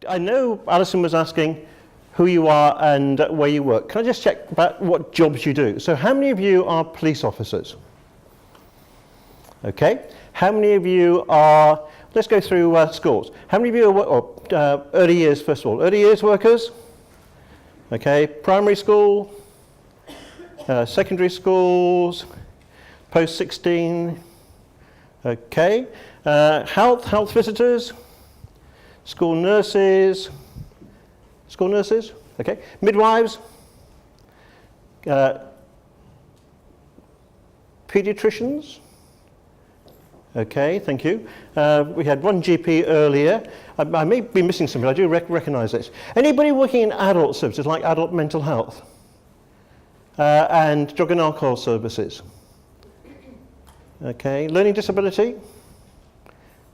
I know Alison was asking who you are and where you work. Can I just check about what jobs you do? So how many of you are police officers? Okay. How many of you are, let's go through schools. How many of you are early years, first of all? Early years workers? Okay. Primary school? Secondary schools? Post 16? Okay. Health visitors? School nurses? School nurses? Okay. Midwives? Pediatricians? Okay, thank you. We had one GP earlier. I may be missing something, I do recognise this. Anybody working in adult services, like adult mental health? And drug and alcohol services? Okay, learning disability?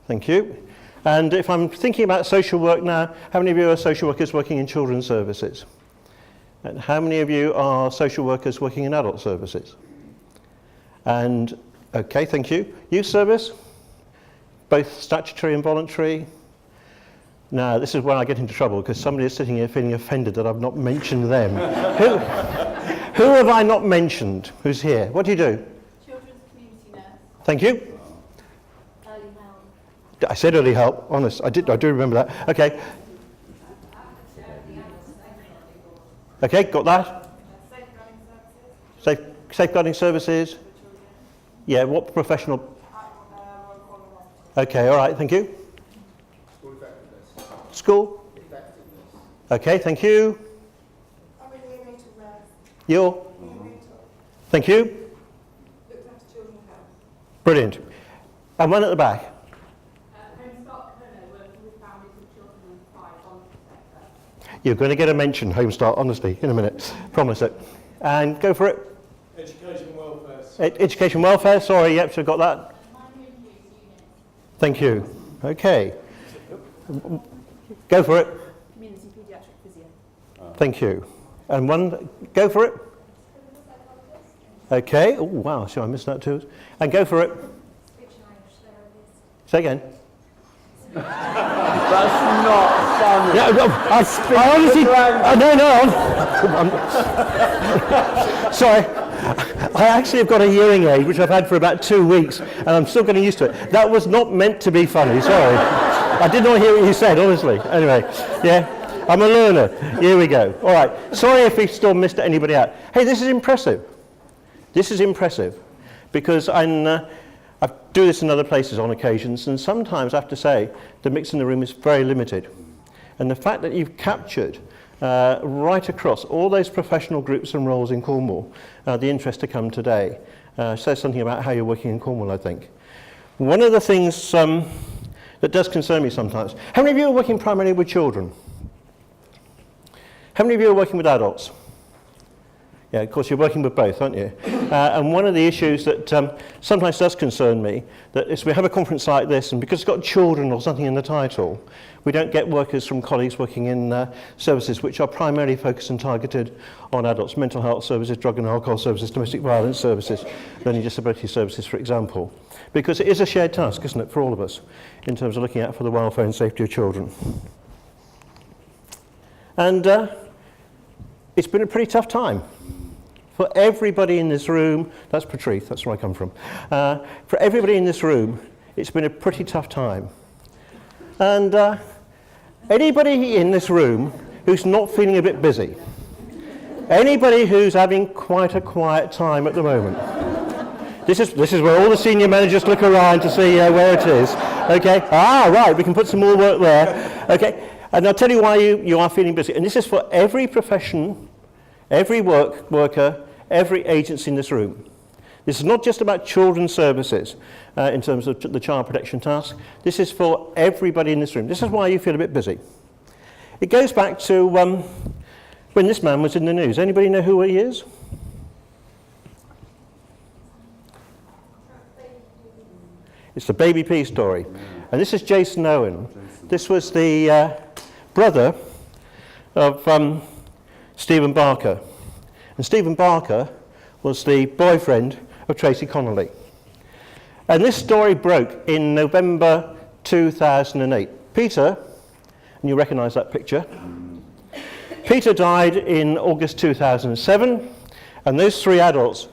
Thank you. And if I'm thinking about social work now, how many of you are social workers working in children's services? And how many of you are social workers working in adult services? And okay, thank you. Youth service? Both statutory and voluntary? Now, this is where I get into trouble because somebody is sitting here feeling offended that I've not mentioned them. Who have I not mentioned? Who's here? What do you do? Children's community nurse. Thank you. Early help. I said early help, honest. I do remember that. Okay. Okay, got that? Safeguarding services. Yeah, what professional? Okay, all right, thank you. School effectiveness. School? Effectiveness. Okay, thank you. I'm in neonatal nurse. You're? Neonatal. Thank you. Looked after children health. Brilliant. And one at the back. You're going to get a mention, Home Start, honestly, in a minute. Promise it. And go for it. Education welfare. Education welfare, sorry, yep, so got that. Thank you. Okay. Go for it. Community paediatric physio. Thank you. And one, go for it. Okay. Oh, wow, so I missed that too. And go for it. Speech and language therapist. Say again. That's not funny. Yeah, I honestly, no. Sorry. I actually have got a hearing aid, which I've had for about 2 weeks, and I'm still getting used to it. That was not meant to be funny, sorry. I did not hear what you said, honestly. Anyway, yeah, I'm a learner. Here we go. All right. Sorry if we still missed anybody out. Hey, this is impressive. This is impressive, because I do this in other places on occasions, and sometimes I have to say the mix in the room is very limited. And the fact that you've captured right across all those professional groups and roles in Cornwall, the interest to come today, says something about how you're working in Cornwall, I think. One of the things that does concern me sometimes, how many of you are working primarily with children? How many of you are working with adults? Yeah, of course, you're working with both, aren't you? And one of the issues that sometimes does concern me, that is we have a conference like this, and because it's got children or something in the title, we don't get workers from colleagues working in services which are primarily focused and targeted on adults, mental health services, drug and alcohol services, domestic violence services, learning disability services, for example. Because it is a shared task, isn't it, for all of us, in terms of looking out for the welfare and safety of children. And it's been a pretty tough time. For everybody in this room, that's Patrice, that's where I come from. For everybody in this room, it's been a pretty tough time. And anybody in this room who's not feeling a bit busy, anybody who's having quite a quiet time at the moment, this is where all the senior managers look around to see where it is. Okay, right, we can put some more work there. Okay, and I'll tell you why you are feeling busy. And this is for every profession, every worker, every agency in this room. This is not just about children's services in terms of the child protection task. This is for everybody in this room. This is why you feel a bit busy. It goes back to when this man was in the news. Anybody know who he is? It's the Baby P story. And this is Jason Owen. This was the brother of Stephen Barker. And Stephen Barker was the boyfriend of Tracy Connolly. And this story broke in November 2008. Peter and you recognise that picture. Peter died in August 2007, and those three adults,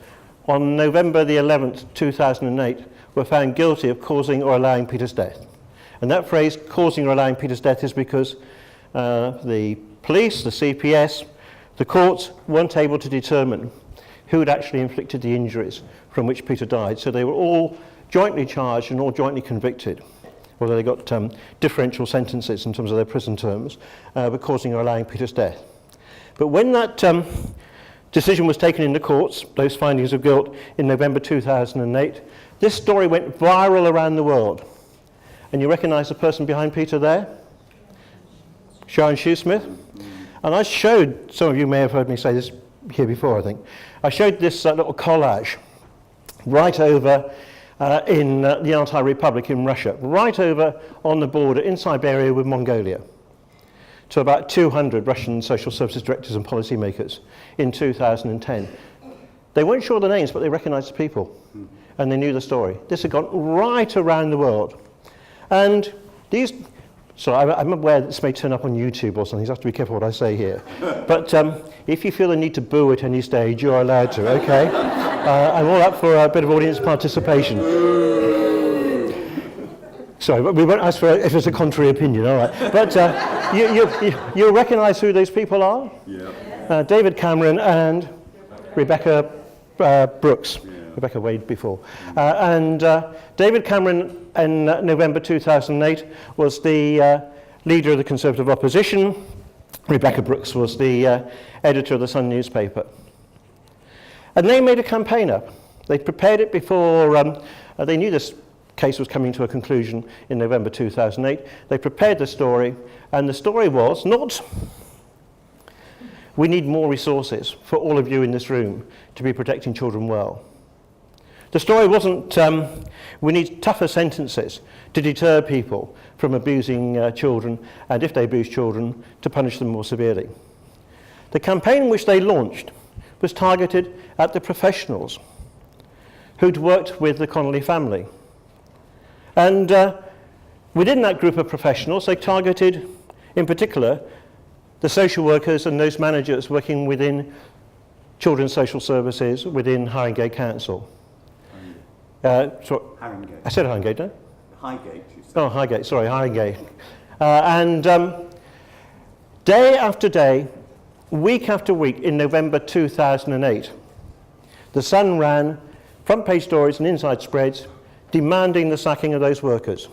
on November the 11th, 2008, were found guilty of causing or allowing Peter's death. And that phrase, causing or allowing Peter's death, is because the police, the CPS, the courts weren't able to determine who had actually inflicted the injuries from which Peter died. So they were all jointly charged and all jointly convicted, although they got differential sentences in terms of their prison terms, for causing or allowing Peter's death. But when that decision was taken in the courts, those findings of guilt in November 2008, this story went viral around the world. And you recognise the person behind Peter there? Sharon Shoesmith. And I showed, some of you may have heard me say this here before, I think. I showed this little collage right over in the Altai Republic in Russia, right over on the border in Siberia with Mongolia, to about 200 Russian social services directors and policymakers in 2010. They weren't sure of the names, but they recognised the people, and they knew the story. This had gone right around the world. And these, so I'm aware that this may turn up on YouTube or something, so I have to be careful what I say here. But if you feel the need to boo at any stage, you're allowed to, okay? I'm all up for a bit of audience participation. Sorry, but we won't ask for if it's a contrary opinion, all right. But you'll recognise who those people are? Yeah. David Cameron and Rebecca Brooks. Yeah. Rebecca Wade before. And David Cameron in November 2008 was the leader of the Conservative opposition. Rebecca Brooks was the editor of the Sun newspaper. And they made a campaign up. They prepared it before, they knew this case was coming to a conclusion in November 2008. They prepared the story, and the story was not, we need more resources for all of you in this room to be protecting children well. The story wasn't, we need tougher sentences to deter people from abusing children, and if they abuse children, to punish them more severely. The campaign which they launched was targeted at the professionals who'd worked with the Connolly family. And within that group of professionals, they targeted, in particular, the social workers and those managers working within children's social services within Haringey Council. Haringey. I said Haringey, didn't I? Highgate, you said. Oh, Highgate, sorry, Haringey. And day after day, week after week, in November 2008, the Sun ran front-page stories and inside spreads demanding the sacking of those workers.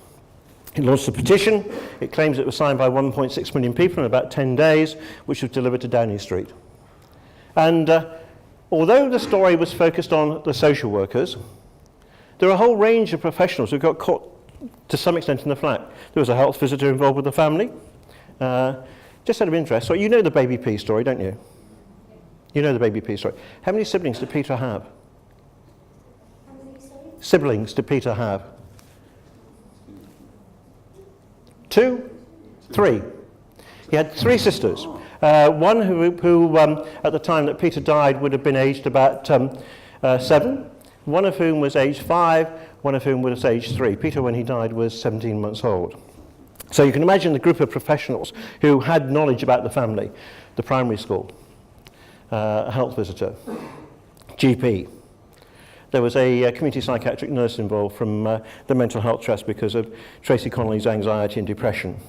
It launched a petition. It claims it was signed by 1.6 million people in about 10 days, which was delivered to Downing Street. And although the story was focused on the social workers, there are a whole range of professionals who got caught to some extent in the flat. There was a health visitor involved with the family. Just out of interest, so you know the Baby P story, don't you? You know the Baby P story. How many siblings did Peter have? How many, sorry? Siblings did Peter have? 2? 3. He had 3 sisters. One who at the time that Peter died would have been aged about 7. One of whom was aged 5, one of whom was aged 3. Peter, when he died, was 17 months old. So you can imagine the group of professionals who had knowledge about the family, the primary school, a health visitor, GP. There was a community psychiatric nurse involved from the Mental Health Trust because of Tracy Connolly's anxiety and depression.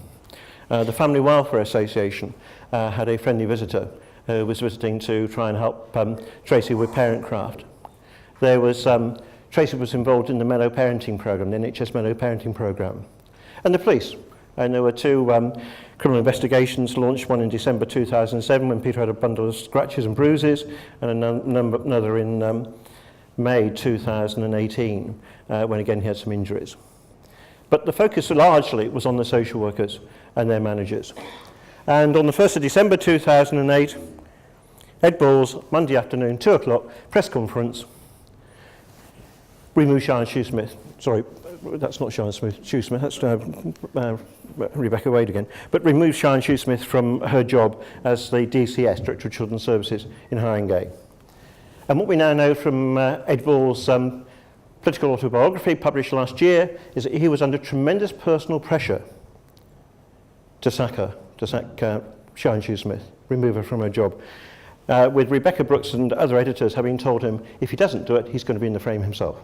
The Family Welfare Association had a friendly visitor who was visiting to try and help Tracy with parentcraft. There was, Tracy was involved in the Mellow Parenting Programme, the NHS Mellow Parenting Programme. And the police. And there were 2 criminal investigations launched, one in December 2007 when Peter had a bundle of scratches and bruises, and another in May 2018 when again he had some injuries. But the focus largely was on the social workers and their managers. And on the 1st of December 2008, Ed Balls, Monday afternoon, 2 o'clock, press conference, remove Sharon Shoesmith. Sorry, that's not Sharon Shoesmith, that's Rebecca Wade again. But remove Sharon Shoesmith from her job as the DCS, Director of Children's Services in Haringey. And what we now know from Ed Ball's political autobiography published last year is that he was under tremendous personal pressure to sack Sharon Shoesmith, remove her from her job, with Rebecca Brooks and other editors having told him if he doesn't do it, he's going to be in the frame himself.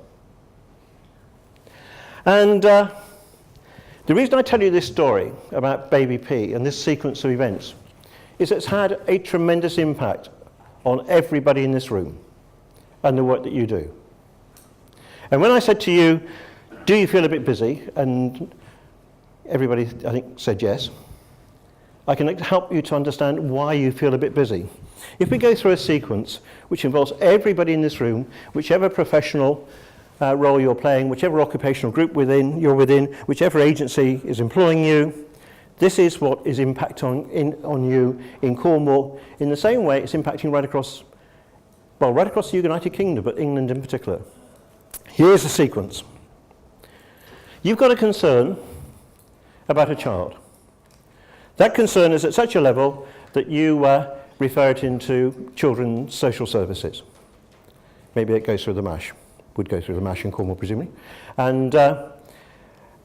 And the reason I tell you this story about Baby P and this sequence of events is it's had a tremendous impact on everybody in this room and the work that you do. And when I said to you, do you feel a bit busy? And everybody, I think, said yes. I can help you to understand why you feel a bit busy. If we go through a sequence which involves everybody in this room, whichever professional role you're playing, whichever occupational group you're within, whichever agency is employing you, this is what is impacting on you in Cornwall in the same way it's impacting right across the United Kingdom, but England in particular. Here's the sequence. You've got a concern about a child. That concern is at such a level that you refer it into children's social services. Maybe it goes through the MASH. Would go through the MASH in Cornwall, presumably. And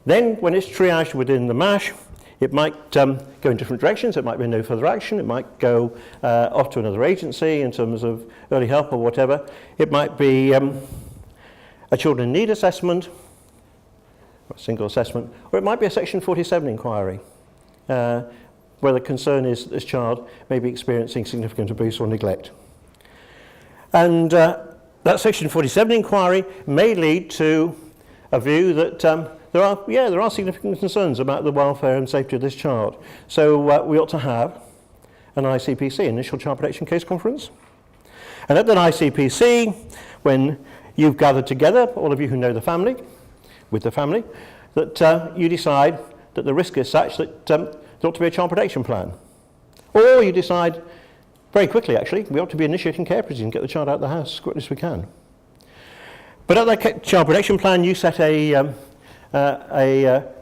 then when it's triaged within the MASH, it might go in different directions. It might be no further action. It might go off to another agency in terms of early help or whatever. It might be a children in need assessment, a single assessment, or it might be a Section 47 inquiry, where the concern is that this child may be experiencing significant abuse or neglect. And that Section 47 inquiry may lead to a view that there are significant concerns about the welfare and safety of this child. So we ought to have an ICPC, Initial Child Protection Case Conference. And at that ICPC, when you've gathered together, all of you who know the family, with the family, that you decide that the risk is such that there ought to be a child protection plan. Or you decide, very quickly actually, we ought to be initiating care proceedings and get the child out of the house as quickly as we can. But at that child protection plan, you set a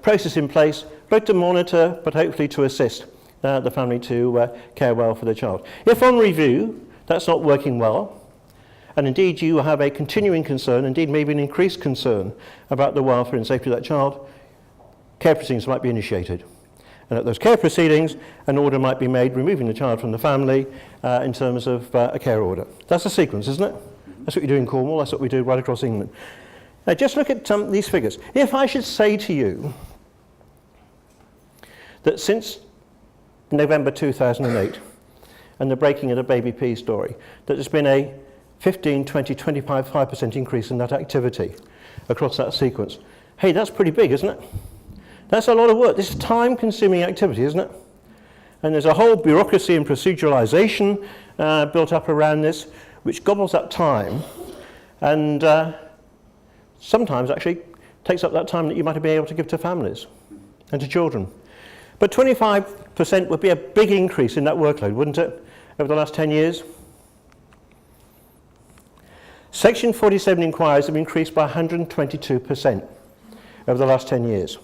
process in place, both to monitor, but hopefully to assist the family to care well for the child. If on review, that's not working well, and indeed you have a continuing concern, indeed maybe an increased concern about the welfare and safety of that child, care proceedings might be initiated. And at those care proceedings, an order might be made removing the child from the family in terms of a care order. That's a sequence, isn't it? That's what you do in Cornwall, that's what we do right across England. Now just look at these figures. If I should say to you that since November 2008 and the breaking of the Baby P story, that there's been a 15, 20, 25% increase in that activity across that sequence. Hey, that's pretty big, isn't it? That's a lot of work. This is time-consuming activity, isn't it? And there's a whole bureaucracy and proceduralization built up around this, which gobbles up time, and sometimes actually takes up that time that you might have been able to give to families and to children. But 25% would be a big increase in that workload, wouldn't it, over the last 10 years? Section 47 inquiries have increased by 122% over the last 10 years.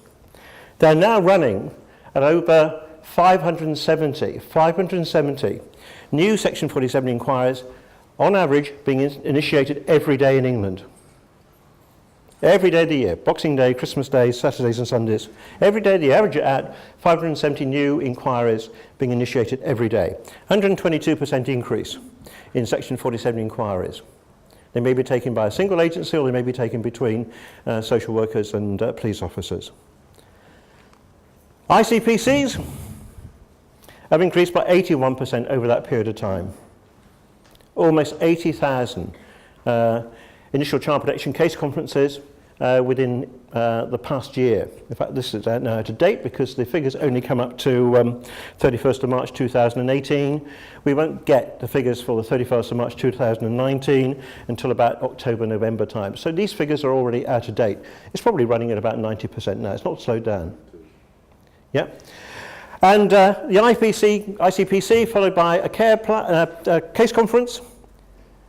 They're now running at over 570 new Section 47 inquiries, on average being initiated every day in England. Every day of the year, Boxing Day, Christmas Day, Saturdays and Sundays. Every day, the average at 570 new inquiries being initiated every day. 122% increase in Section 47 inquiries. They may be taken by a single agency or they may be taken between social workers and police officers. ICPCs have increased by 81% over that period of time. Almost 80,000 initial child protection case conferences within the past year. In fact, this is now out of date because the figures only come up to 31st of March 2018. We won't get the figures for the 31st of March 2019 until about October, November time. So these figures are already out of date. It's probably running at about 90% now. It's not slowed down. Yeah. And the ICPC followed by a case conference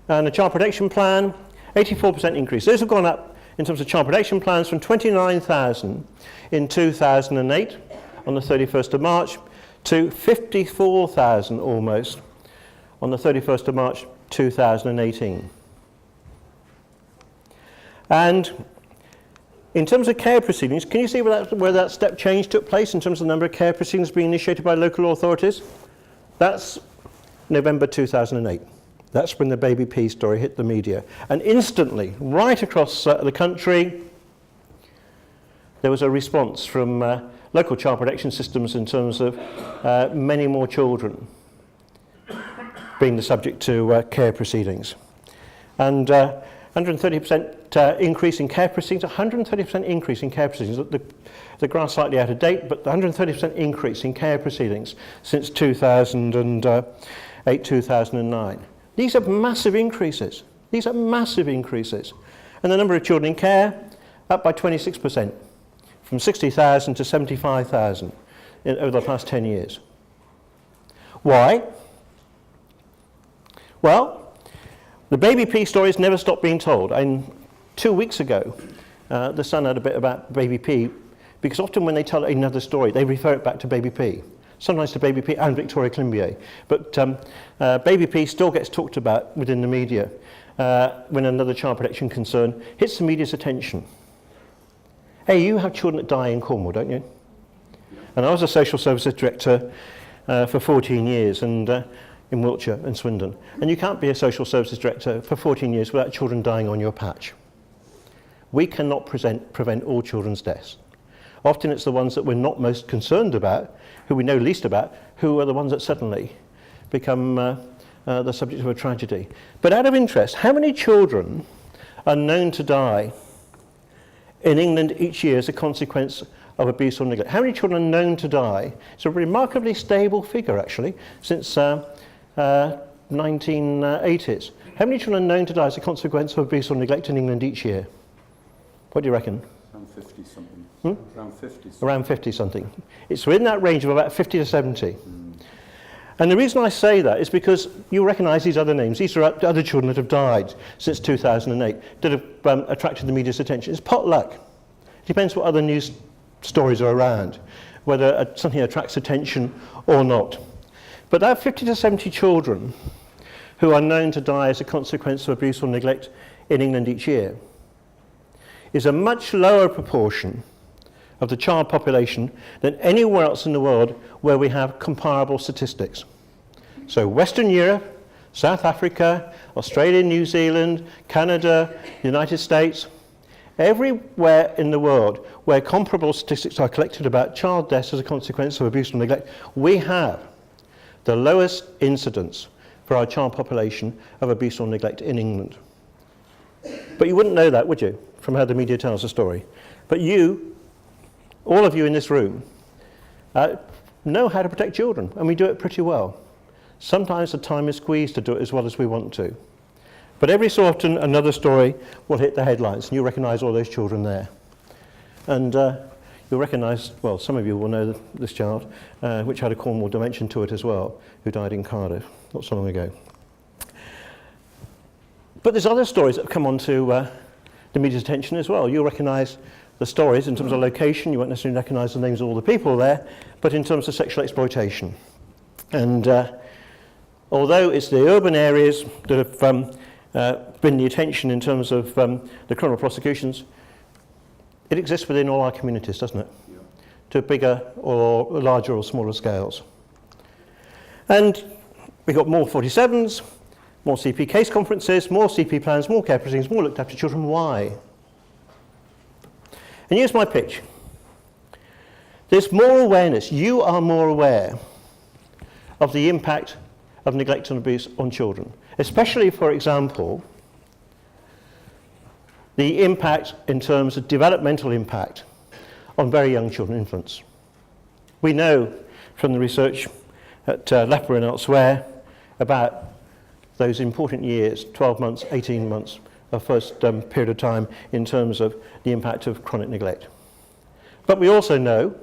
and a child protection plan, 84% increase. Those have gone up in terms of child protection plans from 29,000 in 2008 on the 31st of March to 54,000 almost on the 31st of March 2018. And In terms of care proceedings, can you see where that step change took place in terms of the number of care proceedings being initiated by local authorities? That's November 2008. That's when the Baby P story hit the media. And instantly, right across the country, there was a response from local child protection systems in terms of many more children being the subject to care proceedings. And 130% increase in care proceedings, 130% increase in care proceedings. The graph's slightly out of date, but 130% increase in care proceedings since 2008, 2009. These are massive increases. These are massive increases. And the number of children in care, up by 26%, from 60,000 to 75,000 over the past 10 years. Why? Well, the Baby P stories never stop being told. And 2 weeks ago, the Sun had a bit about Baby P, because often when they tell another story, they refer it back to Baby P. Sometimes to Baby P and Victoria Climbié. But Baby P still gets talked about within the media when another child protection concern hits the media's attention. Hey, you have children that die in Cornwall, don't you? And I was a social services director for 14 years and in Wiltshire and Swindon. And you can't be a social services director for 14 years without children dying on your patch. We cannot prevent all children's deaths. Often it's the ones that we're not most concerned about, who we know least about, who are the ones that suddenly become the subject of a tragedy. But out of interest, how many children are known to die in England each year as a consequence of abuse or neglect? How many children are known to die? It's a remarkably stable figure, actually, since 1980s. How many children are known to die as a consequence of abuse or neglect in England each year? What do you reckon? Around 50 something. Around 50 something. Around 50 something. It's within that range of about 50 to 70. And the reason I say that is because you recognise these other names. These are other children that have died since 2008 that have attracted the media's attention. It's potluck. It depends what other news stories are around, whether something attracts attention or not. But that 50 to 70 children who are known to die as a consequence of abuse or neglect in England each year is a much lower proportion of the child population than anywhere else in the world where we have comparable statistics. So Western Europe, South Africa, Australia, New Zealand, Canada, United States, everywhere in the world where comparable statistics are collected about child deaths as a consequence of abuse or neglect, we have the lowest incidence for our child population of abuse or neglect in England. But you wouldn't know that, would you, from how the media tells the story? But you, all of you in this room, know how to protect children, and we do it pretty well. Sometimes the time is squeezed to do it as well as we want to. But every so often, another story will hit the headlines, and you recognise all those children there. And you'll recognise, well, some of you will know this child, which had a Cornwall dimension to it as well, who died in Cardiff not so long ago. But there's other stories that have come onto the media's attention as well. You'll recognise the stories in terms of location. You won't necessarily recognise the names of all the people there, but in terms of sexual exploitation. And although it's the urban areas that have been the attention in terms of the criminal prosecutions, it exists within all our communities, doesn't it? Yeah. To bigger or larger or smaller scales. And we've got more 47s, more CP case conferences, more CP plans, more care proceedings, more looked after children. Why? And here's my pitch. There's more awareness. You are more aware of the impact of neglect and abuse on children. Especially, for example, the impact in terms of developmental impact on very young children infants. We know from the research at LEPA and elsewhere about those important years, 12 months, 18 months, a first period of time in terms of the impact of chronic neglect. But we also know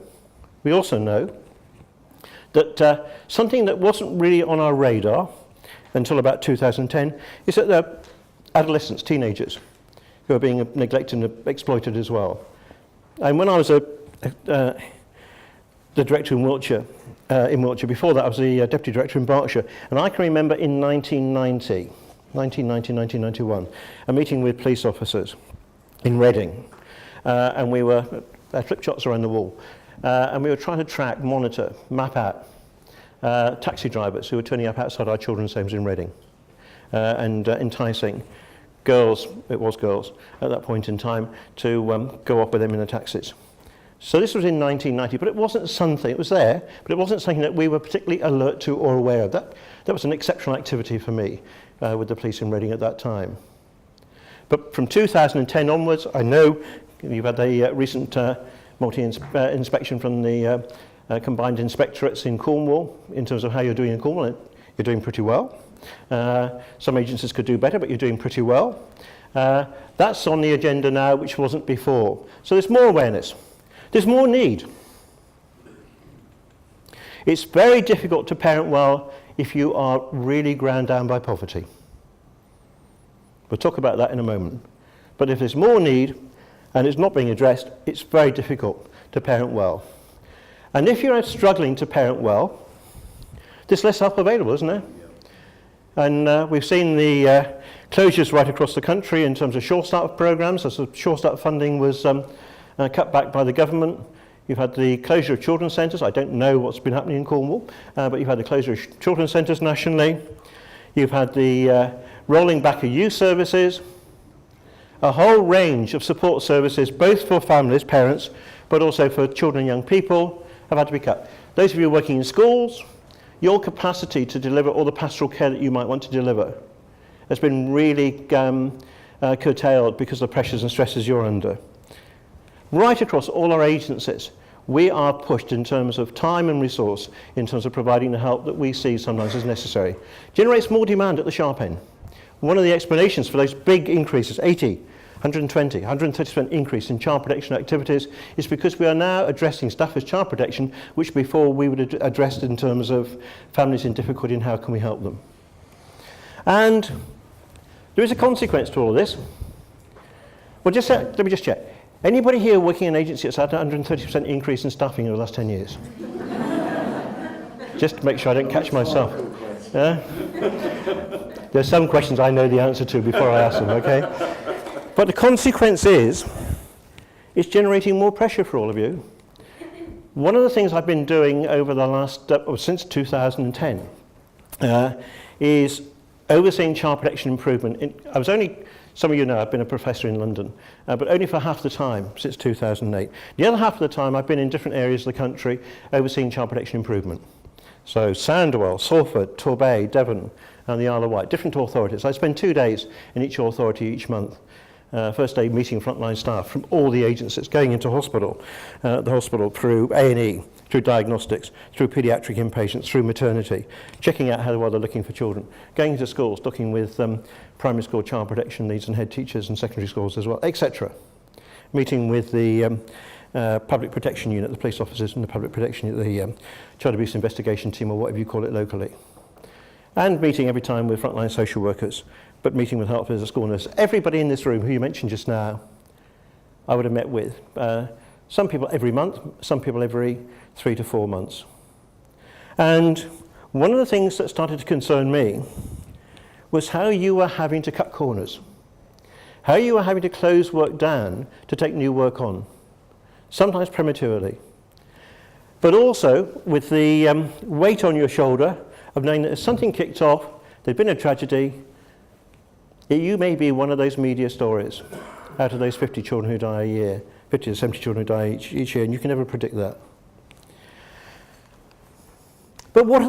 that something that wasn't really on our radar until about 2010 is that there are adolescents, teenagers, who are being neglected and exploited as well. And when I was the director in Wiltshire, before that I was the deputy director in Berkshire, and I can remember in 1991, a meeting with police officers in Reading, and we were flip shots around the wall, and we were trying to track, monitor, map out taxi drivers who were turning up outside our children's homes in Reading and enticing girls, it was girls at that point in time, to go off with them in the taxis. So this was in 1990, but it wasn't something, it was there, but it wasn't something that we were particularly alert to or aware of. That was an exceptional activity for me with the police in Reading at that time. But from 2010 onwards, I know you've had the recent multi-inspection from the combined inspectorates in Cornwall in terms of how you're doing in Cornwall. You're doing pretty well. Some agencies could do better, but you're doing pretty well. That's on the agenda now, which wasn't before. So there's more awareness. There's more need. It's very difficult to parent well if you are really ground down by poverty. We'll talk about that in a moment. But if there's more need and it's not being addressed, it's very difficult to parent well. And if you're struggling to parent well, there's less help available, isn't there? And we've seen the closures right across the country in terms of Sure Start programs. As the Sure Start funding was cut back by the government. You've had the closure of children's centres. I don't know what's been happening in Cornwall, but you've had the closure of children's centres nationally. You've had the rolling back of youth services. A whole range of support services, both for families, parents, but also for children and young people, have had to be cut. Those of you working in schools, your capacity to deliver all the pastoral care that you might want to deliver has been really curtailed because of the pressures and stresses you're under. Right across all our agencies, we are pushed in terms of time and resource, in terms of providing the help that we see sometimes as necessary. Generates more demand at the sharp end. One of the explanations for those big increases, 80, 120, 130% increase in child protection activities, is because we are now addressing stuff as child protection, which before we would have addressed in terms of families in difficulty and how can we help them. And there is a consequence to all of this. Well, let me just check. Anybody here working in an agency that's had a 130% increase in staffing over the last 10 years? Just to make sure I don't catch myself. There's some questions I know the answer to before I ask them, okay? But the consequence is, it's generating more pressure for all of you. One of the things I've been doing over the last, since 2010, is overseeing child protection improvement. Some of you know I've been a professor in London, but only for half the time since 2008. The other half of the time I've been in different areas of the country overseeing child protection improvement. So Sandwell, Salford, Torbay, Devon and the Isle of Wight, different authorities. I spend 2 days in each authority each month. First day meeting frontline staff from all the agencies, going into the hospital through A&E, through diagnostics, through paediatric inpatients, through maternity, checking out how well they're looking for children, going into schools, looking with primary school child protection needs and head teachers and secondary schools as well, etc. Meeting with the public protection unit, the police officers and the public protection unit, the child abuse investigation team or whatever you call it locally. And meeting every time with frontline social workers, but meeting with helpers, school nurses. Everybody in this room who you mentioned just now, I would have met with. Some people every month, some people every 3 to 4 months. And one of the things that started to concern me was how you were having to cut corners, how you were having to close work down to take new work on, sometimes prematurely, but also with the weight on your shoulder of knowing that if something kicked off, there'd been a tragedy, you may be one of those media stories out of those 50 children who die a year, 50 to 70 children who die each year, and you can never predict that. But what's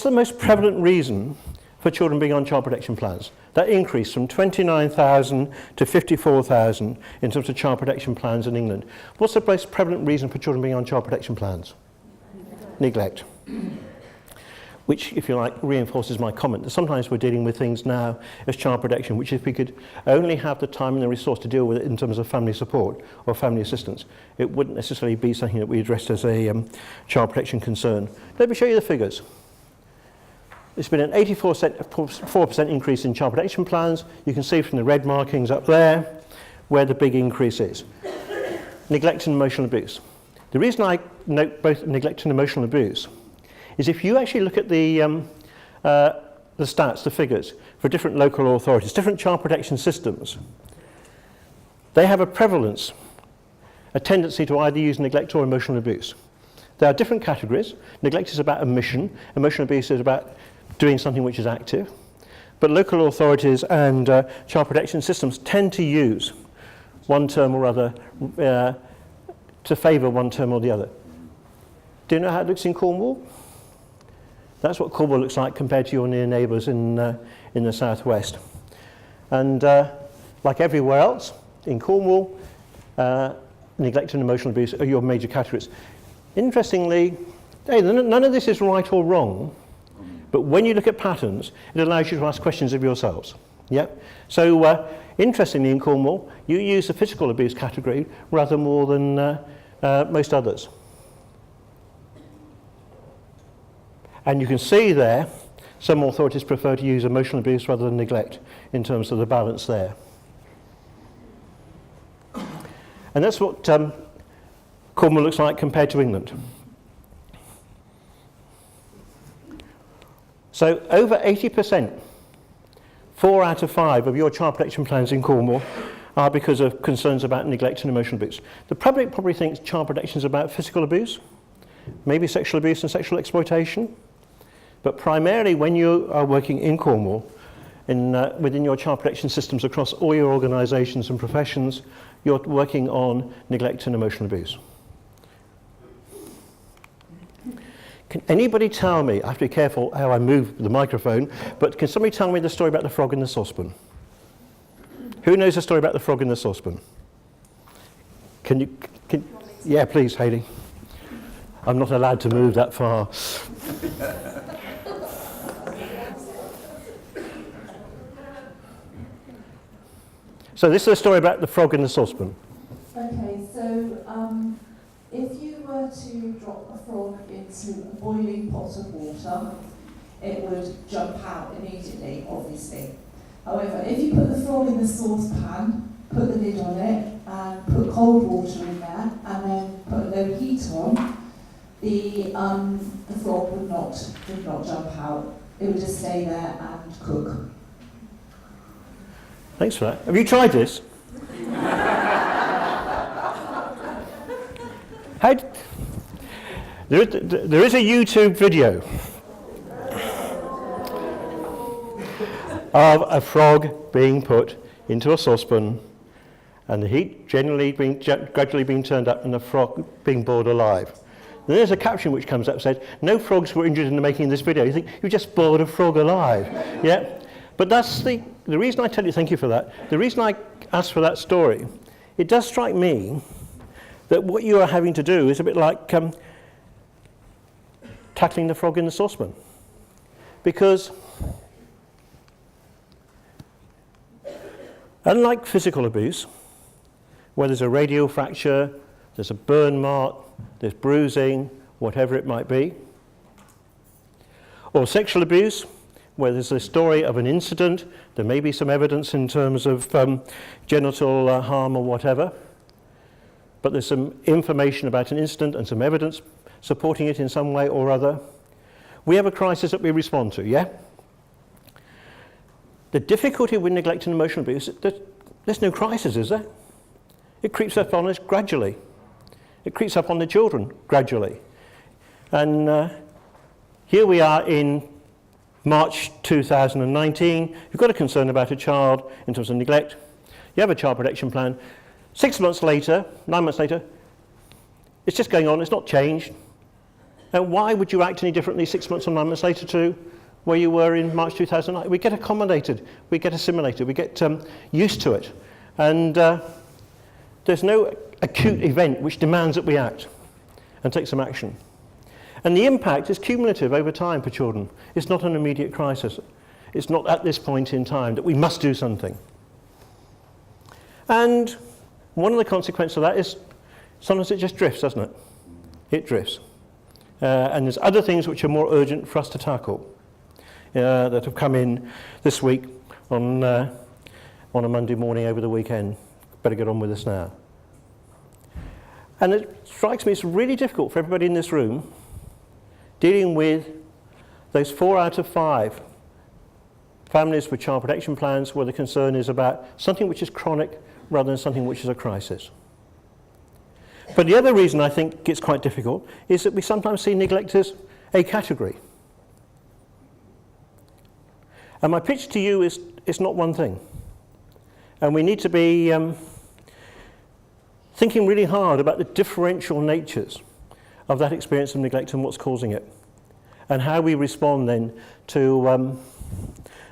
the most prevalent reason for children being on child protection plans? That increase from 29,000 to 54,000 in terms of child protection plans in England. What's the most prevalent reason for children being on child protection plans? Neglect. Which, if you like, reinforces my comment that sometimes we're dealing with things now as child protection, which if we could only have the time and the resource to deal with it in terms of family support or family assistance, it wouldn't necessarily be something that we addressed as a child protection concern. Let me show you the figures. There's been an 84% increase in child protection plans. You can see from the red markings up there where the big increase is. Neglect and emotional abuse. The reason I note both neglect and emotional abuse is if you actually look at the stats, the figures, for different local authorities, different child protection systems, they have a prevalence, a tendency to either use neglect or emotional abuse. There are different categories. Neglect is about omission. Emotional abuse is about doing something which is active. But local authorities and child protection systems tend to use one term or other to favour one term or the other. Do you know how it looks in Cornwall? That's what Cornwall looks like compared to your near neighbours in the southwest. And like everywhere else, in Cornwall, neglect and emotional abuse are your major categories. Interestingly, hey, none of this is right or wrong, but when you look at patterns, it allows you to ask questions of yourselves. Yep. So, interestingly, in Cornwall, you use the physical abuse category rather more than most others. And you can see there, some authorities prefer to use emotional abuse rather than neglect in terms of the balance there. And that's what Cornwall looks like compared to England. So over 80%, 4 out of 5 of your child protection plans in Cornwall are because of concerns about neglect and emotional abuse. The public probably thinks child protection is about physical abuse, maybe sexual abuse and sexual exploitation, but primarily when you are working in Cornwall, within your child protection systems across all your organisations and professions, you're working on neglect and emotional abuse. Can anybody tell me, I have to be careful how I move the microphone, but can somebody tell me the story about the frog in the saucepan? Who knows the story about the frog in the saucepan? Yeah, please, Hayley. I'm not allowed to move that far. So this is a story about the frog in the saucepan. Okay, so if you were to drop a frog into a boiling pot of water, it would jump out immediately, obviously. However, if you put the frog in the saucepan, put the lid on it, and put cold water in there, and then put a low heat on, the frog would not jump out. It would just stay there and cook. Thanks for that. Have you tried this? There is a YouTube video of a frog being put into a saucepan and the heat gradually being turned up and the frog being boiled alive. And there's a caption which comes up and says, "No frogs were injured in the making of this video." You think, you just boiled a frog alive. Yeah? But that's the reason I tell you, thank you for that, the reason I asked for that story, it does strike me that what you are having to do is a bit like tackling the frog in the saucepan. Because unlike physical abuse, where there's a radial fracture, there's a burn mark, there's bruising, whatever it might be, or sexual abuse, where there's a story of an incident, there may be some evidence in terms of genital harm or whatever, but there's some information about an incident and some evidence supporting it in some way or other. We have a crisis that we respond to, yeah? The difficulty with neglect and emotional abuse is that there's no crisis, is there? It creeps up on us gradually. It creeps up on the children gradually. And here we are in March 2019, you've got a concern about a child in terms of neglect, you have a child protection plan, 6 months later, 9 months later, it's just going on, it's not changed. And why would you act any differently 6 months or 9 months later to where you were in March 2009? We get accommodated, we get assimilated, we get used to it. And there's no acute event which demands that we act and take some action. And the impact is cumulative over time for children. It's not an immediate crisis. It's not at this point in time that we must do something. And one of the consequences of that is sometimes it just drifts, doesn't it? It drifts. And there's other things which are more urgent for us to tackle that have come in this week on a Monday morning over the weekend. Better get on with this now. And it strikes me it's really difficult for everybody in this room dealing with those 4 out of 5 families with child protection plans where the concern is about something which is chronic rather than something which is a crisis. But the other reason I think it's quite difficult is that we sometimes see neglect as a category. And my pitch to you is it's not one thing. And we need to be thinking really hard about the differential natures of that experience of neglect and what's causing it, and how we respond then to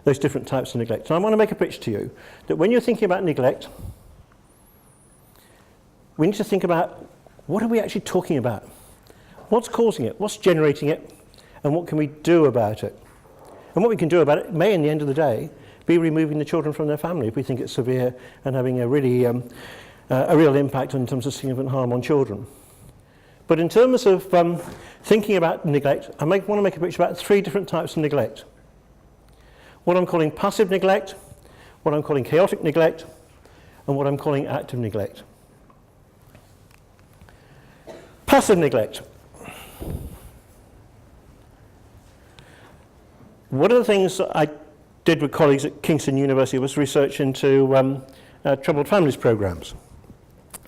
those different types of neglect. And I want to make a pitch to you that when you're thinking about neglect, we need to think about what are we actually talking about? What's causing it? What's generating it? And what can we do about it? And what we can do about it may, in the end of the day, be removing the children from their family if we think it's severe and having a really a real impact in terms of significant harm on children. But in terms of thinking about neglect, I want to make a picture about 3 different types of neglect. What I'm calling passive neglect, what I'm calling chaotic neglect, and what I'm calling active neglect. Passive neglect. One of the things that I did with colleagues at Kingston University was research into troubled families programs.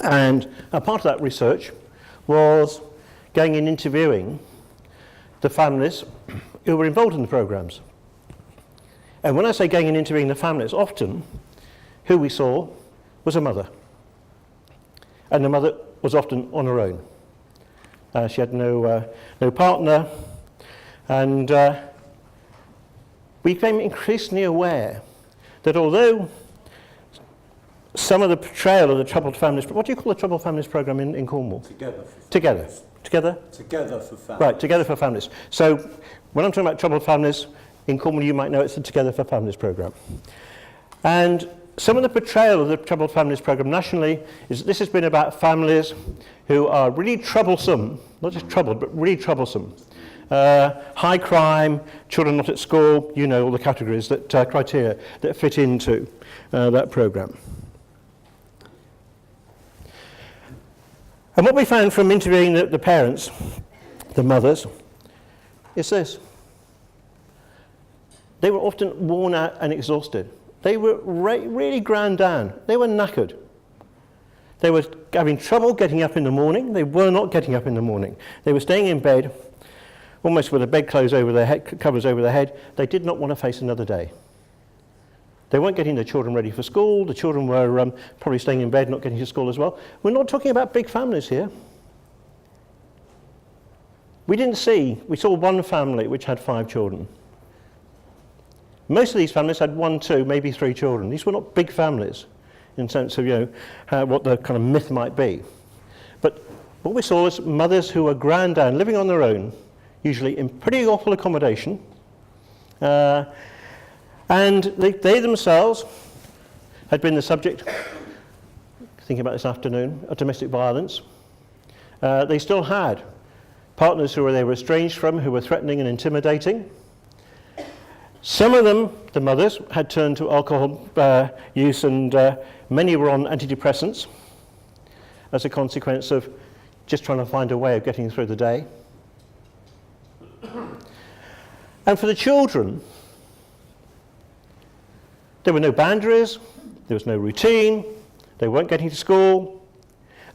And a part of that research was going and interviewing the families who were involved in the programs. And when I say going and interviewing the families, often who we saw was a mother. And the mother was often on her own. She had no partner, and we became increasingly aware that although some of the portrayal of the troubled families, what do you call the troubled families program in Cornwall? Together for families. Together. Together? Together for families. Right, Together for Families. So when I'm talking about troubled families, in Cornwall you might know it's the Together for Families program. And some of the portrayal of the troubled families program nationally is this has been about families who are really troublesome, not just troubled, but really troublesome. High crime, children not at school, you know all the categories, that criteria that fit into that program. And what we found from interviewing the parents, the mothers, is this. They were often worn out and exhausted. They were really ground down. They were knackered. They were having trouble getting up in the morning. They were not getting up in the morning. They were staying in bed, almost with the bedclothes over their head, covers over their head. They did not want to face another day. They weren't getting their children ready for school. The children were probably staying in bed, not getting to school as well. We're not talking about big families here. We saw one family which had 5 children. Most of these families had 1, 2, maybe 3 children. These were not big families in sense of, what the kind of myth might be. But what we saw was mothers who were ground down, living on their own, usually in pretty awful accommodation. And they themselves had been the subject, thinking about this afternoon, of domestic violence. They still had partners who they were estranged from, who were threatening and intimidating. Some of them, the mothers, had turned to alcohol use, and many were on antidepressants as a consequence of just trying to find a way of getting through the day. And for the children, there were no boundaries, there was no routine, they weren't getting to school.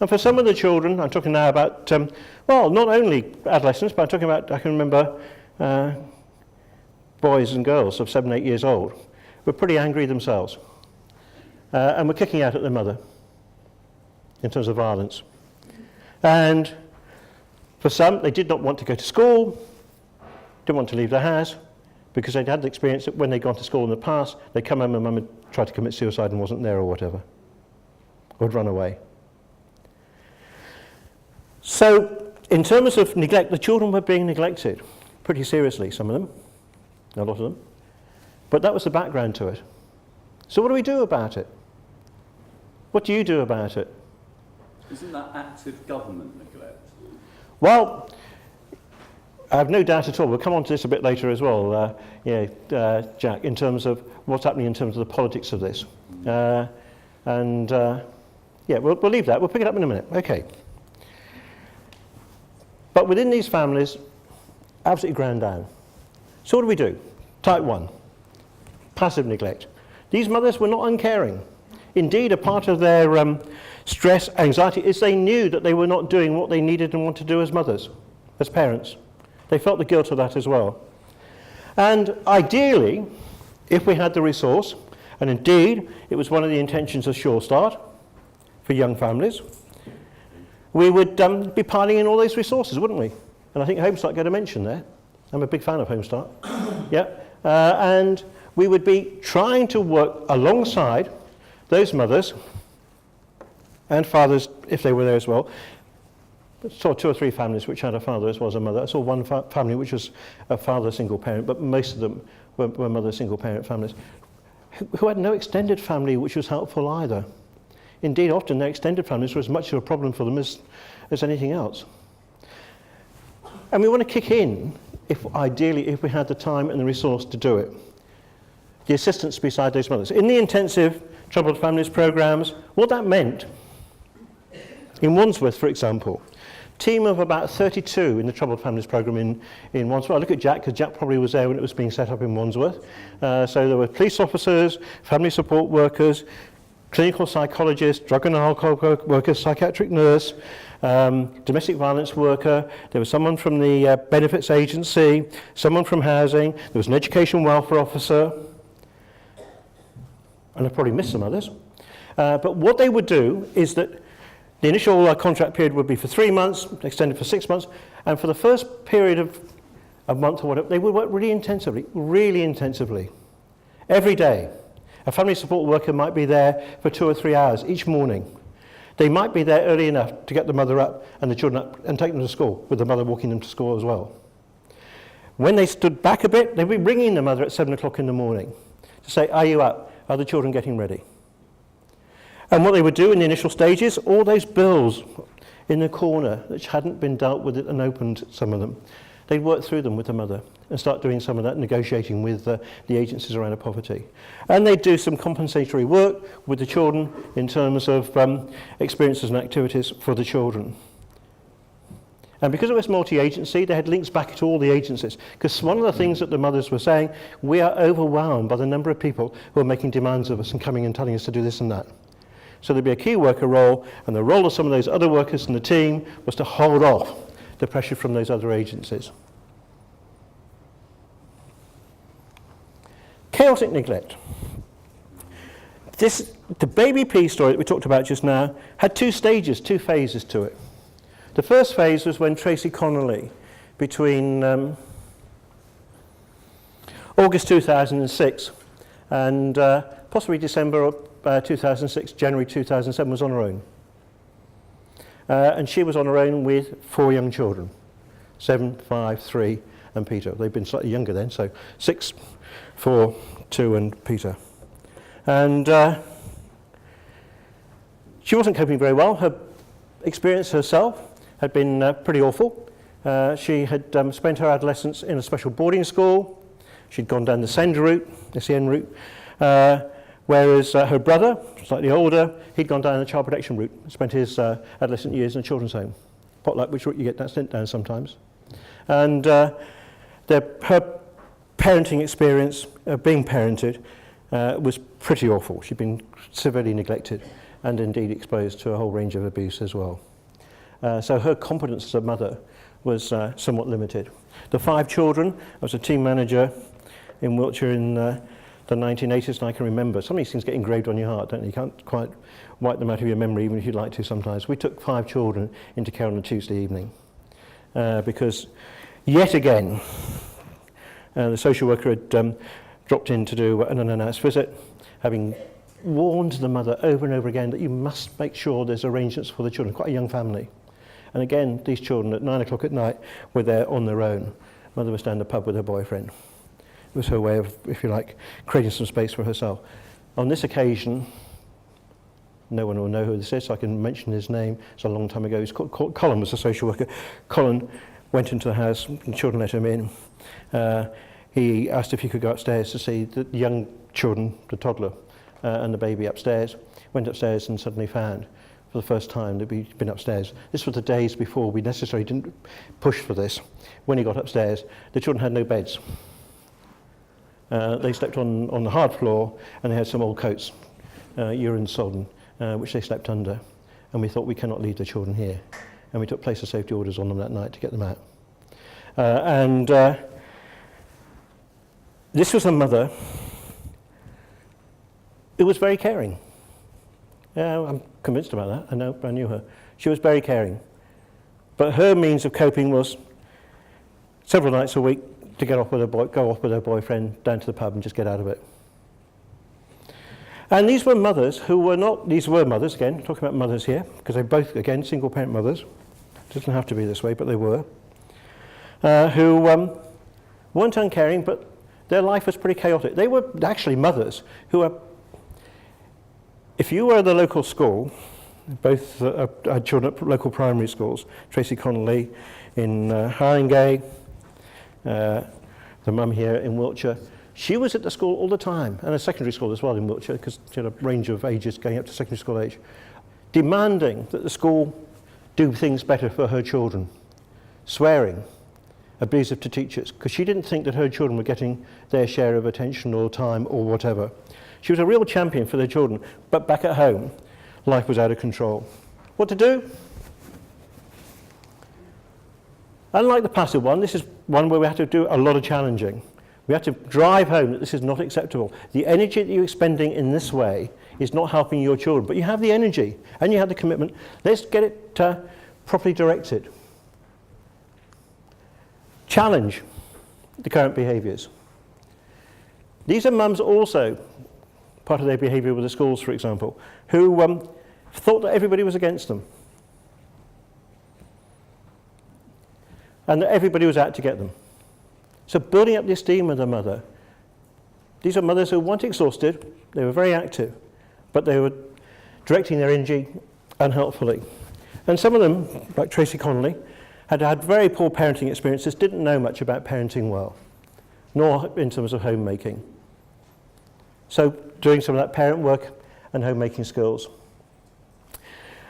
And for some of the children, I'm talking now about, not only adolescents, but I'm talking about, I can remember boys and girls of 7, 8 years old were pretty angry themselves and were kicking out at their mother in terms of violence. And for some, they did not want to go to school, didn't want to leave their house, because they'd had the experience that when they'd gone to school in the past, they'd come home and mum had tried to commit suicide and wasn't there or whatever, or had run away. So, in terms of neglect, the children were being neglected pretty seriously, some of them, a lot of them. But that was the background to it. So what do we do about it? What do you do about it? Isn't that active government neglect? Well, I have no doubt at all. We'll come on to this a bit later as well, Jack, in terms of what's happening in terms of the politics of this. We'll leave that. We'll pick it up in a minute. Okay. But within these families, absolutely ground down. So what do? Type 1, passive neglect. These mothers were not uncaring. Indeed, a part of their stress, anxiety, is they knew that they were not doing what they needed and wanted to do as mothers, as parents. They felt the guilt of that as well. And ideally, if we had the resource, and indeed it was one of the intentions of Sure Start for young families, we would be piling in all those resources, wouldn't we? And I think Home Start got a mention there. I'm a big fan of Home Start. Yeah. And we would be trying to work alongside those mothers and fathers, if they were there as well. I saw 2 or 3 families which had a father as well as a mother. I saw one family which was a father single parent, but most of them were mother single parent families who had no extended family which was helpful either. Indeed, often their extended families were as much of a problem for them as anything else. And we want to kick in, ideally, if we had the time and the resource to do it. The assistance beside those mothers. In the intensive troubled families programs, what that meant, in Wandsworth, for example, team of about 32 in the troubled families program in Wandsworth. I look at Jack, because Jack probably was there when it was being set up in Wandsworth. So there were police officers, family support workers, clinical psychologists, drug and alcohol workers, psychiatric nurse, domestic violence worker, there was someone from the benefits agency, someone from housing, there was an education welfare officer, and I've probably missed some others. But what they would do is that the initial contract period would be for 3 months, extended for 6 months, and for the first period of a month or whatever, they would work really intensively, every day. A family support worker might be there for 2 or 3 hours each morning. They might be there early enough to get the mother up and the children up and take them to school, with the mother walking them to school as well. When they stood back a bit, they'd be ringing the mother at 7 o'clock in the morning to say, are you up? Are the children getting ready? And what they would do in the initial stages, all those bills in the corner which hadn't been dealt with and opened, some of them, they'd work through them with the mother and start doing some of that negotiating with the agencies around poverty. And they'd do some compensatory work with the children in terms of experiences and activities for the children. And because it was multi-agency, they had links back to all the agencies. Because one of the things that the mothers were saying, we are overwhelmed by the number of people who are making demands of us and coming and telling us to do this and that. So there'd be a key worker role, and the role of some of those other workers in the team was to hold off the pressure from those other agencies. Chaotic neglect. The baby P story that we talked about just now had 2 stages, 2 phases to it. The first phase was when Tracy Connolly, between August 2006 and possibly December 2006, January 2007, was on her own. And she was on her own with 4 young children, 7, 5, 3, and Peter. They'd been slightly younger then, so 6, 4, 2, and Peter. And she wasn't coping very well. Her experience herself had been pretty awful. She had spent her adolescence in a special boarding school. She'd gone down the SEND route, the SEN route, whereas her brother, slightly older, he'd gone down the child protection route, spent his adolescent years in a children's home. Potluck, which route you get that sent down sometimes. And her parenting experience, being parented, was pretty awful. She'd been severely neglected and indeed exposed to a whole range of abuse as well. So her competence as a mother was somewhat limited. The 5 children, I was a team manager in Wiltshire in the 1980s, and I can remember. Some of these things get engraved on your heart, don't they? You can't quite wipe them out of your memory, even if you'd like to sometimes. We took 5 children into care on a Tuesday evening because, yet again, the social worker had dropped in to do an unannounced visit, having warned the mother over and over again that you must make sure there's arrangements for the children, quite a young family. And again, these children at 9 o'clock at night were there on their own. Mother was down the pub with her boyfriend. It was her way of, if you like, creating some space for herself. On this occasion, no one will know who this is, so I can mention his name. It's a long time ago. He's called Colin, was a social worker. Colin went into the house, and the children let him in. He asked if he could go upstairs to see the young children, the toddler, and the baby upstairs. Went upstairs and suddenly found, for the first time, that we'd been upstairs. This was the days before we necessarily didn't push for this. When he got upstairs, the children had no beds. They slept on the hard floor, and they had some old coats urine Solden, which they slept under. And we thought we cannot leave the children here. And we took place of safety orders on them that night to get them out. This was a mother who was very caring. I'm convinced about that. I knew her. She was very caring. But her means of coping was several nights a week to go off with her boyfriend down to the pub and just get out of it. And these were mothers who were not, these were mothers, again, talking about mothers here, because they're both, again, single parent mothers. It doesn't have to be this way, but they were. Who weren't uncaring, but their life was pretty chaotic. They were actually mothers who were, if you were at the local school, both had children at local primary schools, Tracy Connolly in Haringey, the mum here in Wiltshire, she was at the school all the time, and a secondary school as well in Wiltshire, because she had a range of ages going up to secondary school age, demanding that the school do things better for her children, swearing, abusive to teachers, because she didn't think that her children were getting their share of attention or time or whatever. She was a real champion for their children, but back at home, life was out of control. What to do? Unlike the passive one, this is one where we have to do a lot of challenging. We have to drive home that this is not acceptable. The energy that you're expending in this way is not helping your children, but you have the energy and you have the commitment. Let's get it properly directed. Challenge the current behaviours. These are mums also, part of their behaviour with the schools, for example, who thought that everybody was against them and that everybody was out to get them. So building up the esteem of the mother. These are mothers who weren't exhausted, they were very active, but they were directing their energy unhelpfully. And some of them, like Tracy Connolly, had had very poor parenting experiences, didn't know much about parenting well, nor in terms of homemaking. So doing some of that parent work and homemaking skills.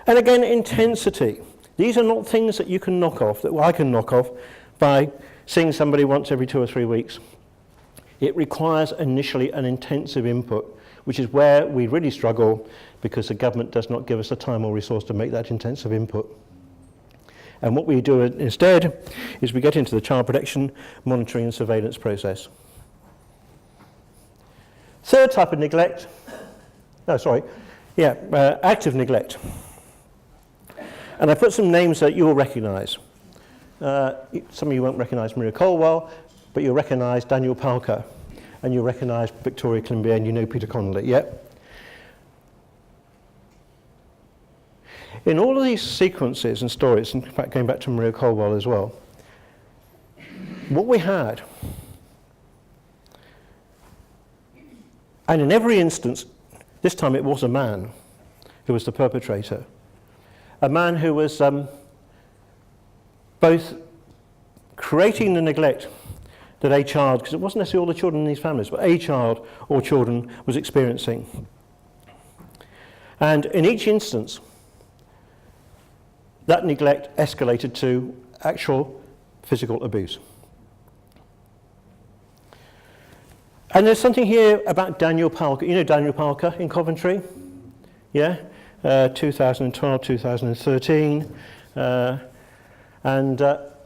And again, intensity. These are not things that you can knock off, that I can knock off by seeing somebody once every 2 or 3 weeks. It requires initially an intensive input, which is where we really struggle because the government does not give us the time or resource to make that intensive input. And what we do instead is we get into the child protection, monitoring and surveillance process. Third type of neglect, active neglect. And I put some names that you will recognise. Some of you won't recognise Maria Cornwall, but you'll recognise Daniel Palker, and you'll recognise Victoria Climbier, and you know Peter Connolly, yeah? In all of these sequences and stories, in fact going back to Maria Cornwall as well, what we had, and in every instance, this time it was a man who was the perpetrator, a man who was both creating the neglect that a child, because it wasn't necessarily all the children in these families, but a child or children was experiencing. And in each instance, that neglect escalated to actual physical abuse. And there's something here about Daniel Palker. You know Daniel Palker in Coventry? Yeah? 2012, 2013.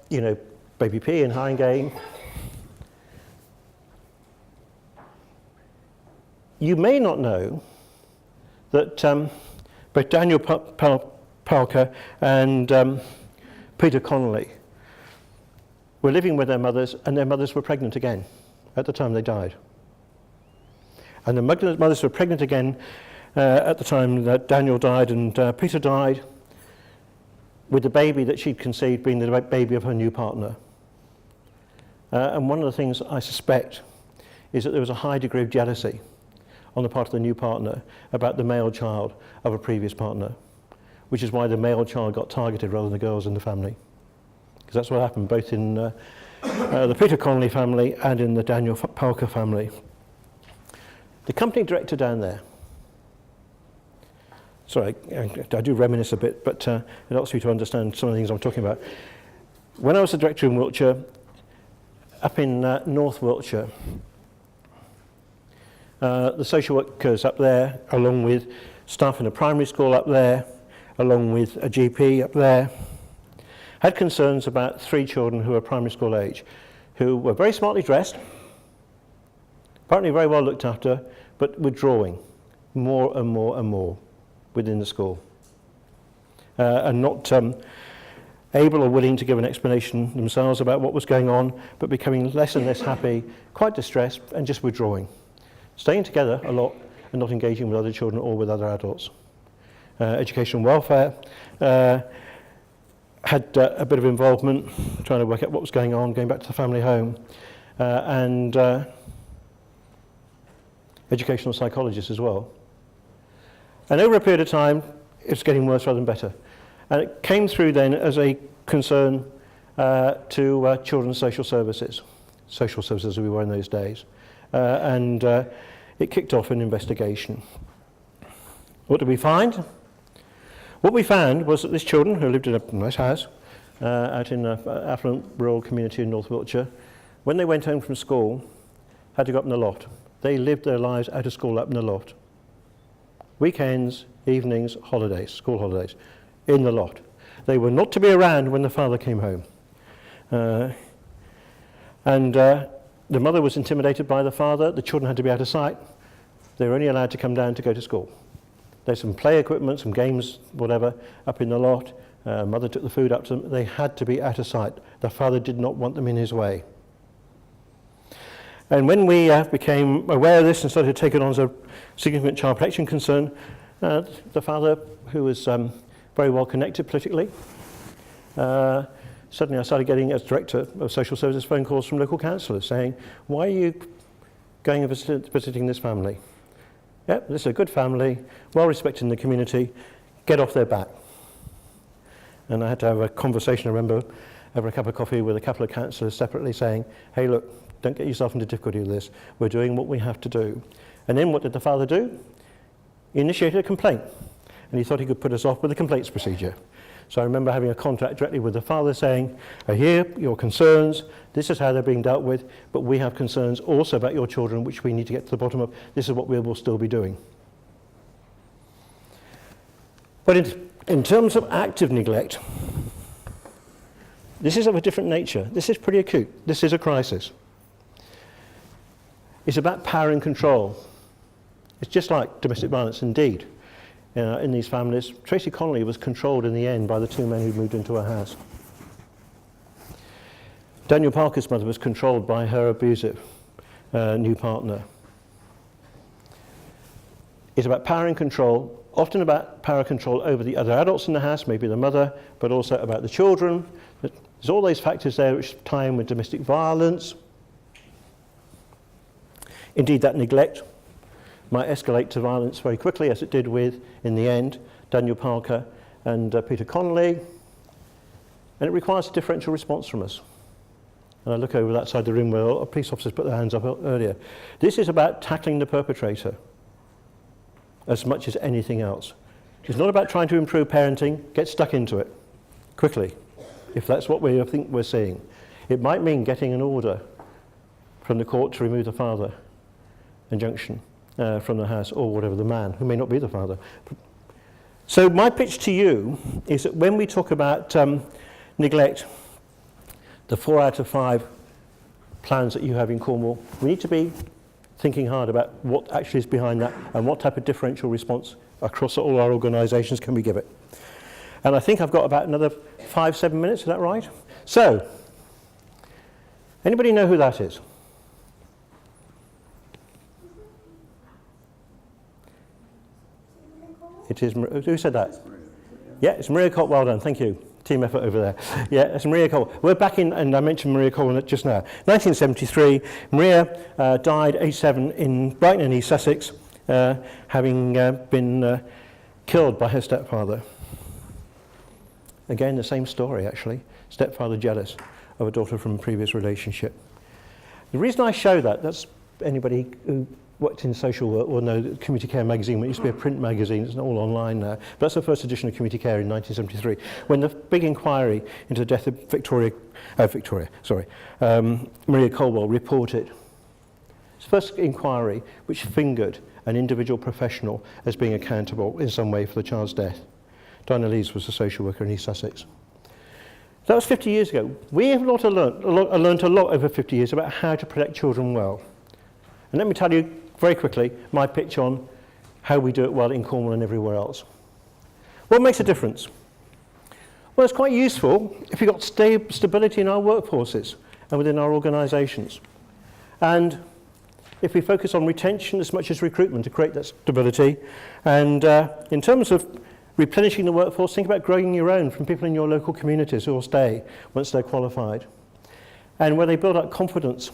You know, Baby P in Haringey. You may not know that both Daniel Palker and Peter Connolly were living with their mothers, and their mothers were pregnant again at the time they died. And the mothers were pregnant again at the time that Daniel died and Peter died, with the baby that she'd conceived being the baby of her new partner. And one of the things I suspect is that there was a high degree of jealousy on the part of the new partner about the male child of a previous partner, which is why the male child got targeted rather than the girls in the family. Because that's what happened both in the Peter Connolly family and in the Daniel Palker family. The company director down there, sorry, I do reminisce a bit, but it helps you to understand some of the things I'm talking about. When I was the director in Wiltshire, up in North Wiltshire, the social workers up there, along with staff in a primary school up there, along with a GP up there, had concerns about 3 children who were primary school age, who were very smartly dressed, apparently very well looked after, but withdrawing more and more and more within the school, and not able or willing to give an explanation themselves about what was going on, but becoming less and less happy, quite distressed, and just withdrawing. Staying together a lot and not engaging with other children or with other adults. Education and welfare had a bit of involvement, trying to work out what was going on, going back to the family home, and educational psychologists as well. And over a period of time, it was getting worse rather than better. And it came through then as a concern to children's social services as we were in those days. And it kicked off an investigation. What did we find? What we found was that these children, who lived in a nice house out in an affluent rural community in North Wiltshire, when they went home from school, had to go up in the loft. They lived their lives out of school up in the loft. Weekends, evenings, holidays, school holidays, in the loft. They were not to be around when the father came home. The mother was intimidated by the father. The children had to be out of sight. They were only allowed to come down to go to school. There's some play equipment, some games, whatever, up in the loft. Mother took the food up to them. They had to be out of sight. The father did not want them in his way. And when we became aware of this and started to take it on as a significant child protection concern, the father, who was very well connected politically, suddenly I started getting, as Director of Social Services, phone calls from local councillors saying, why are you going and visiting this family? Yep, this is a good family, well respected in the community, get off their back. And I had to have a conversation, I remember, over a cup of coffee with a couple of councillors separately saying, hey look, don't get yourself into difficulty with this, we're doing what we have to do. And then what did the father do? He initiated a complaint, and he thought he could put us off with a complaints procedure. So I remember having a contact directly with the father saying, I hear your concerns, this is how they're being dealt with, but we have concerns also about your children which we need to get to the bottom of. This is what we will still be doing. But in terms of active neglect, this is of a different nature. This is pretty acute. This is a crisis. It's about power and control. It's just like domestic violence indeed. In these families, Tracy Connolly was controlled in the end by the 2 men who moved into her house. Daniel Parker's mother was controlled by her abusive new partner. It's about power and control, often about power and control over the other adults in the house, maybe the mother, but also about the children. There's all those factors there which tie in with domestic violence. Indeed, that neglect might escalate to violence very quickly, as it did with, in the end, Daniel Parker and Peter Connolly. And it requires a differential response from us. And I look over that side of the room where a lot of police officers put their hands up earlier. This is about tackling the perpetrator as much as anything else. It's not about trying to improve parenting. Get stuck into it quickly, if that's what we think we're seeing. It might mean getting an order from the court to remove the father, injunction. From the house, or whatever, the man, who may not be the father. So my pitch to you is that when we talk about neglect, the 4 out of 5 plans that you have in Cornwall, we need to be thinking hard about what actually is behind that and what type of differential response across all our organisations can we give it. And I think I've got about another 5-7 minutes, is that right? So, anybody know who that is? It is, who said that? Yeah, it's Maria Cole. Well done, thank you. Team effort over there. Yeah, it's Maria Cole. We're back in, and I mentioned Maria Cole just now. 1973, Maria died aged 7 in Brighton in East Sussex, having been killed by her stepfather. Again, the same story actually. Stepfather jealous of a daughter from a previous relationship. The reason I show that's anybody who worked in social work will know that Community Care magazine, it used to be a print magazine, it's not all online now, but that's the first edition of Community Care in 1973, when the big inquiry into the death of Maria Cornwall reported It's the first inquiry which fingered an individual professional as being accountable in some way for the child's death. Diana Lees was a social worker in East Sussex. That was 50 years ago. We have learned a lot over 50 years about how to protect children well. And let me tell you very quickly my pitch on how we do it well in Cornwall and everywhere else. What makes a difference? Well, it's quite useful if we've got stability in our workforces and within our organisations. And if we focus on retention as much as recruitment to create that stability, and in terms of replenishing the workforce, think about growing your own from people in your local communities who will stay once they're qualified. And where they build up confidence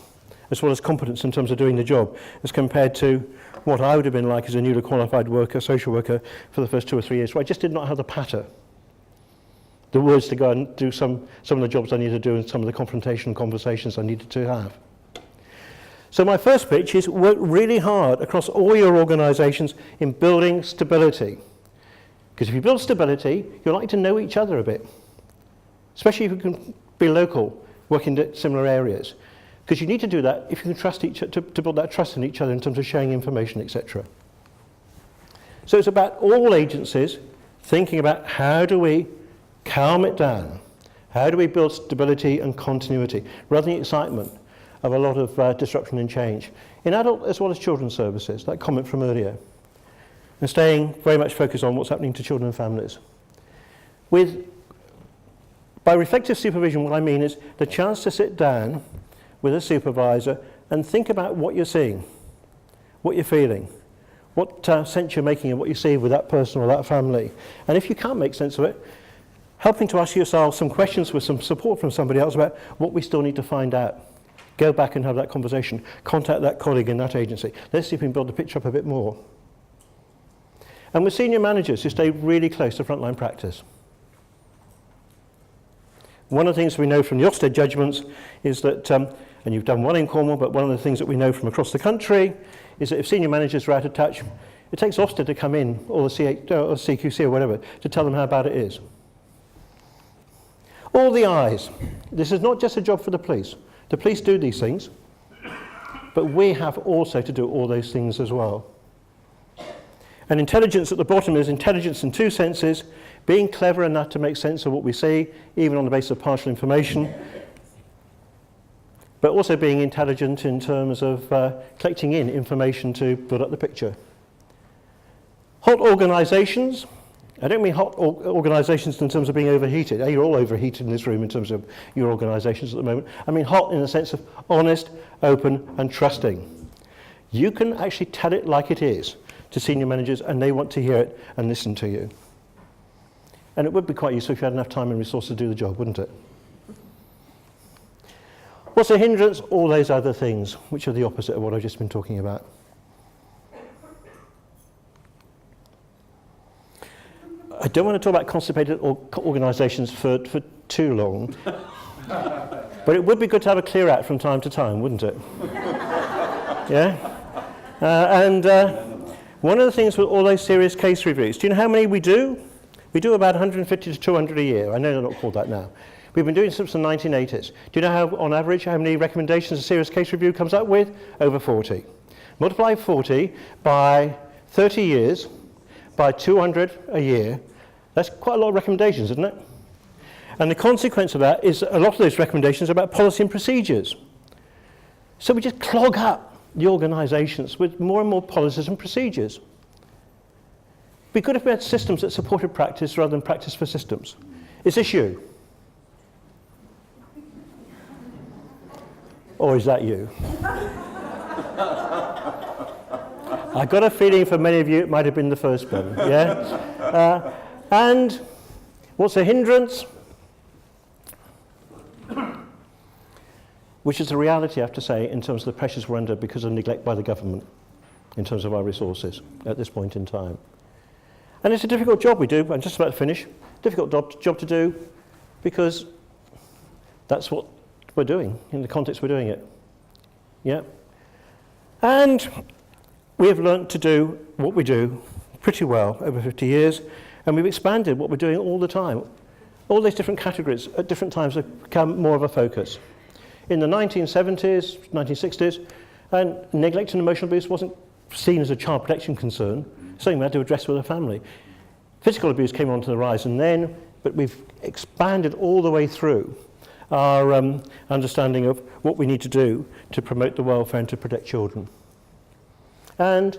as well as competence in terms of doing the job, as compared to what I would have been like as a newly qualified worker, social worker, for the first 2 or 3 years, where I just did not have the patter, the words to go and do some of the jobs I needed to do and some of the confrontation conversations I needed to have. So my first pitch is work really hard across all your organisations in building stability. Because if you build stability, you're likely to know each other a bit, especially if you can be local, work in similar areas. Because you need to do that if you can trust to build that trust in each other in terms of sharing information, etc. So it's about all agencies thinking about how do we calm it down? How do we build stability and continuity, rather than the excitement of a lot of disruption and change, in adult as well as children's services, that comment from earlier. And staying very much focused on what's happening to children and families. By reflective supervision, what I mean is the chance to sit down with a supervisor and think about what you're seeing, what you're feeling, what sense you're making of what you see with that person or that family. And if you can't make sense of it, helping to ask yourself some questions with some support from somebody else about what we still need to find out. Go back and have that conversation. Contact that colleague in that agency. Let's see if we can build the picture up a bit more. And with senior managers who stay really close to frontline practice. One of the things we know from the Ofsted judgments is that, and you've done one in Cornwall, but one of the things that we know from across the country is that if senior managers are out of touch, it takes Ofsted to come in, or the CQC or whatever, to tell them how bad it is. All the eyes. This is not just a job for the police. The police do these things, but we have also to do all those things as well. And intelligence at the bottom is intelligence in two senses, being clever enough to make sense of what we see, even on the basis of partial information, but also being intelligent in terms of collecting in information to build up the picture. Hot organisations. I don't mean hot organisations in terms of being overheated. You're all overheated in this room in terms of your organisations at the moment. I mean hot in the sense of honest, open and trusting. You can actually tell it like it is to senior managers, and they want to hear it and listen to you. And it would be quite useful if you had enough time and resources to do the job, wouldn't it? What's a hindrance? All those other things, which are the opposite of what I've just been talking about. I don't want to talk about constipated organisations for too long, but it would be good to have a clear out from time to time, wouldn't it? Yeah? One of the things with all those serious case reviews, do you know how many we do? We do about 150 to 200 a year. I know they're not called that now. We've been doing it since the 1980s. Do you know how, on average, how many recommendations a serious case review comes up with? Over 40. Multiply 40 by 30 years, by 200 a year. That's quite a lot of recommendations, isn't it? And the consequence of that is a lot of those recommendations are about policy and procedures. So we just clog up the organisations with more and more policies and procedures. It'd be good if we had systems that supported practice rather than practice for systems. Is this you? Or is that you? I got a feeling for many of you it might have been the first one, yeah? And what's a hindrance? Which is the reality, I have to say, in terms of the pressures we're under because of neglect by the government in terms of our resources at this point in time. And it's a difficult job we do. I'm just about to finish. Difficult job to do because that's what we're doing in the context we're doing it. Yeah. And we have learnt to do what we do pretty well over 50 years, and we've expanded what we're doing all the time. All these different categories at different times have become more of a focus. In the 1970s, 1960s, And neglect and emotional abuse wasn't seen as a child protection concern, something we had to address with the family. Physical abuse came onto the rise and then, but we've expanded all the way through our understanding of what we need to do to promote the welfare and to protect children. And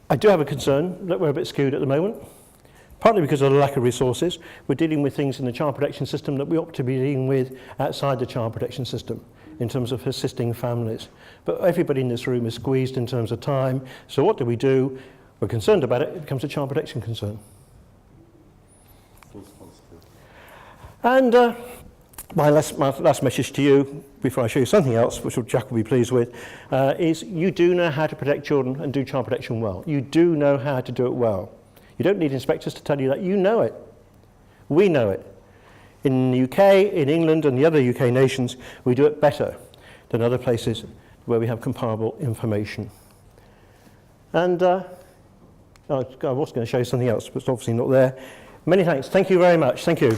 I do have a concern that we're a bit skewed at the moment, partly because of the lack of resources. We're dealing with things in the child protection system that we ought to be dealing with outside the child protection system in terms of assisting families. But everybody in this room is squeezed in terms of time. So what do? We're concerned about it. It becomes a child protection concern. False positive. And my last message to you, before I show you something else, which Jack will be pleased with, is you do know how to protect children and do child protection well. You do know how to do it well. You don't need inspectors to tell you that. You know it. We know it. In the UK, in England and the other UK nations, we do it better than other places where we have comparable information. And I was going to show you something else, but it's obviously not there. Many thanks. Thank you very much. Thank you.